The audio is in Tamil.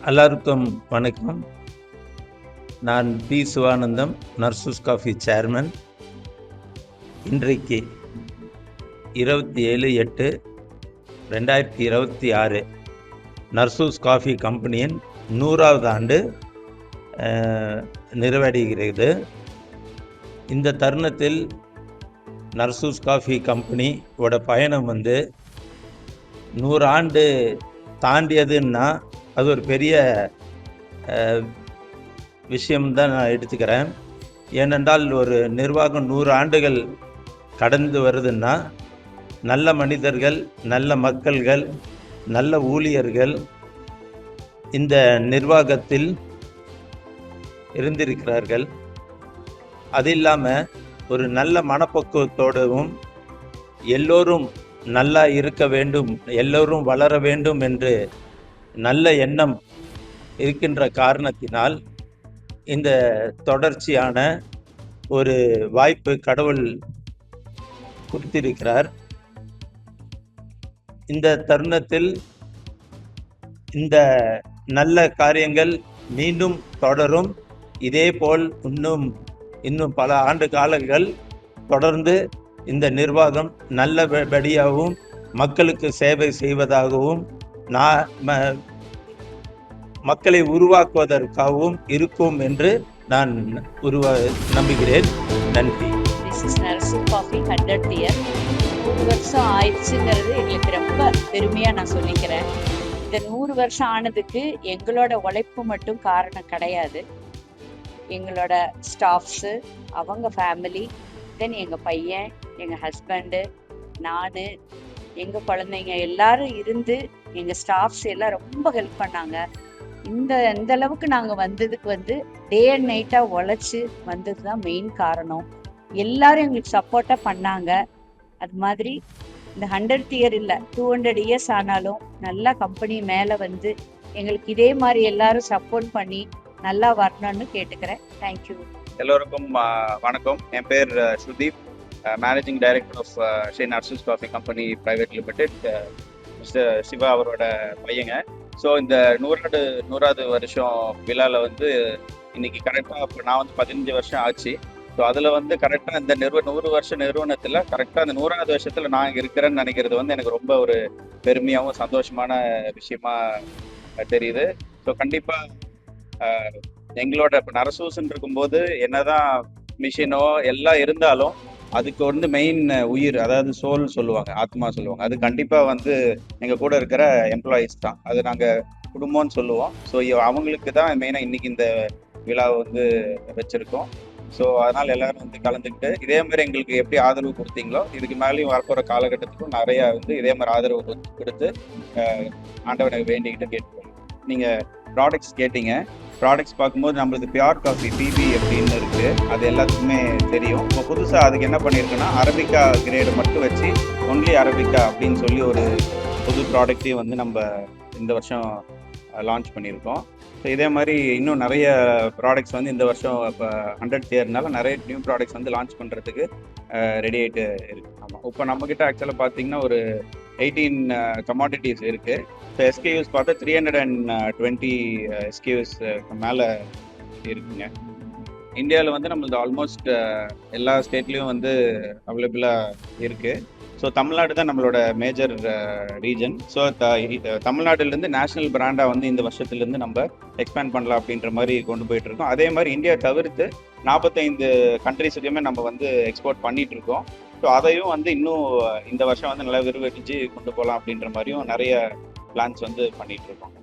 எல்லாருக்கும் வணக்கம். நான் P. Sivanandam, Narasu's coffee chairman. இன்றைக்கு 27/8/2026 நர்சூஸ் காஃபி கம்பெனியின் 100வது ஆண்டு நிறைவடைகிறது. இந்த தருணத்தில் நர்சூஸ் காஃபி கம்பெனியோட பயணம் 100 ஆண்டு தாண்டியதுன்னா அது ஒரு பெரிய விஷயம்தான் நான் எடுத்துக்கிறேன். ஏனென்றால் ஒரு நிர்வாகம் 100 ஆண்டுகள் கடந்து வருதுன்னா நல்ல மனிதர்கள், நல்ல மக்கள்கள், நல்ல ஊழியர்கள் இந்த நிர்வாகத்தில் இருந்திருக்கிறார்கள். அது இல்லாமல் ஒரு நல்ல மனப்பக்குவத்தோடவும் எல்லோரும் நல்லா இருக்க வேண்டும், எல்லோரும் வளர வேண்டும் என்று நல்ல எண்ணம் இருக்கின்ற காரணத்தினால் இந்த தொடர்ச்சியான ஒரு வாய்ப்பு கடவுள் கொடுத்திருக்கிறார். இந்த தருணத்தில் இந்த நல்ல காரியங்கள் மீண்டும் தொடரும். இதே போல் இன்னும் பல ஆண்டு காலங்கள் தொடர்ந்து இந்த நிர்வாகம் நல்லபடியாகவும் மக்களுக்கு சேவை செய்வதாகவும் மக்களை உருவாக்குவதற்காகவும் இருக்கும் என்று நான் நம்புகிறேன். நன்றி. This is Nurse's Coffee 100th year. 100 வருஷம் ஆயிடுச்சுங்கிறது எங்களுக்கு ரொம்ப பெருமையாக நான் சொல்லிக்கிறேன். இந்த 100 வருஷம் ஆனதுக்கு எங்களோட உழைப்பு மட்டும் காரணம் கிடையாது. எங்களோட ஸ்டாஃப்ஸு, அவங்க ஃபேமிலி, தென் எங்கள் பையன், எங்கள் ஹஸ்பண்டு, நான், எங்கள் குழந்தைங்க எல்லாரும் இருந்து எங்கள் ஸ்டாஃப்ஸ் எல்லாம் ரொம்ப ஹெல்ப் பண்ணாங்க. இந்த அளவுக்கு நாங்கள் வந்ததுக்கு டே அண்ட் நைட்டாக உழைச்சி வந்தது தான் மெயின் காரணம். எல்லாரும் எங்களுக்கு சப்போர்ட்டாக பண்ணாங்க. அது மாதிரி இந்த 100th இயர் இல்லை, 200 இயர்ஸ் ஆனாலும் நல்லா கம்பெனி மேலே எங்களுக்கு இதே மாதிரி எல்லாரும் சப்போர்ட் பண்ணி நல்லா வரணும்னு கேட்டுக்கிறேன். தேங்க்யூ. எல்லோருக்கும் வணக்கம். என் பேர் Sudeep, managing director of Sri Narasu's coffee company private limited. Mister Siva அவரோட பையங்க. ஸோ இந்த 100வது வருஷம் விழாவில் இன்னைக்கு கரெக்டாக இப்போ நான் 15 வருஷம் ஆச்சு. ஸோ அதில் கரெக்டாக இந்த 100 வருஷ நிறுவனத்தில் கரெக்டாக அந்த 100வது வருஷத்தில் நான் இருக்கிறேன்னு நினைக்கிறது எனக்கு ரொம்ப ஒரு பெருமையாகவும் சந்தோஷமான விஷயமா தெரியுது. ஸோ கண்டிப்பாக எங்களோட இப்போ நர்சூஸ்ன்னு இருக்கும்போது என்னதான் மிஷினோ எல்லாம் இருந்தாலும் அதுக்கு மெயின் உயிர், அதாவது சோல் சொல்லுவாங்க, ஆத்மா சொல்லுவாங்க. அது கண்டிப்பாக எங்கள் கூட இருக்கிற எம்ப்ளாயீஸ் தான். அது நாங்கள் குடும்பம்னு சொல்லுவோம். ஸோ அவங்களுக்கு தான் மெயினாக இன்னைக்கு இந்த விழாவை வச்சுருக்கோம். ஸோ அதனால் எல்லாரும் கலந்துக்கிட்டு இதே மாதிரி எங்களுக்கு எப்படி ஆதரவு கொடுத்தீங்களோ இதுக்கு மேலேயும் வரப்போகிற காலகட்டத்துக்கும் நிறையா இதே மாதிரி ஆதரவு கொடுத்து ஆண்டவனை வேண்டிக்கிட்டு கேட்டுக்கோங்க. நீங்கள் ப்ராடக்ட்ஸ் கேட்டீங்க. ப்ராடக்ட்ஸ் பார்க்கும்போது நம்மளுக்கு பியூர் காஃபி பிபி அப்படின்னு இருக்குது, அது எல்லாத்துக்குமே தெரியும். இப்போ புதுசாக அதுக்கு என்ன பண்ணியிருக்குன்னா அரபிக்கா கிரேடு மட்டும் வச்சு ஒன்லி அரபிக்கா அப்படின்னு சொல்லி ஒரு புது ப்ராடக்ட்டையும் நம்ம இந்த வருஷம் லான்ச் பண்ணியிருக்கோம். ஸோ இதே மாதிரி இன்னும் நிறைய ப்ராடக்ட்ஸ் இந்த வருஷம் இப்போ 100th இயர்னால நிறைய நியூ ப்ராடக்ட்ஸ் லான்ச் பண்ணுறதுக்கு ரெடி ஆகிட்டு இருக்குது. ஆமாம், இப்போ நம்மக்கிட்ட ஆக்சுவலாக பார்த்தீங்கன்னா ஒரு 18 கமாடிட்டிஸ் இருக்குது. ஸோ எஸ்கேயூஸ் பார்த்தா 320 எஸ்கேயூஸ் மேலே இருக்குங்க. இந்தியாவில் நம்மளது ஆல்மோஸ்ட் எல்லா ஸ்டேட்லேயும் அவைலபிளாக இருக்குது. ஸோ தமிழ்நாடு தான் நம்மளோட மேஜர் ரீஜன். ஸோ தமிழ்நாட்டிலேருந்து நேஷ்னல் பிராண்டாக இந்த வருஷத்துலேருந்து நம்ம எக்ஸ்பேண்ட் பண்ணலாம் அப்படின்ற மாதிரி கொண்டு போயிட்டுருக்கோம். அதே மாதிரி இந்தியா தவிர்த்து 45 கண்ட்ரிஸுக்குமே நம்ம எக்ஸ்போர்ட் பண்ணிகிட்ருக்கோம். ஸோ அதையும் இன்னும் இந்த வருஷம் நல்லா விரிவடைஞ்சு கொண்டு போகலாம் அப்படின்ற மாதிரியும் நிறைய பிளான்ஸ் பண்ணிகிட்ருக்கோம்.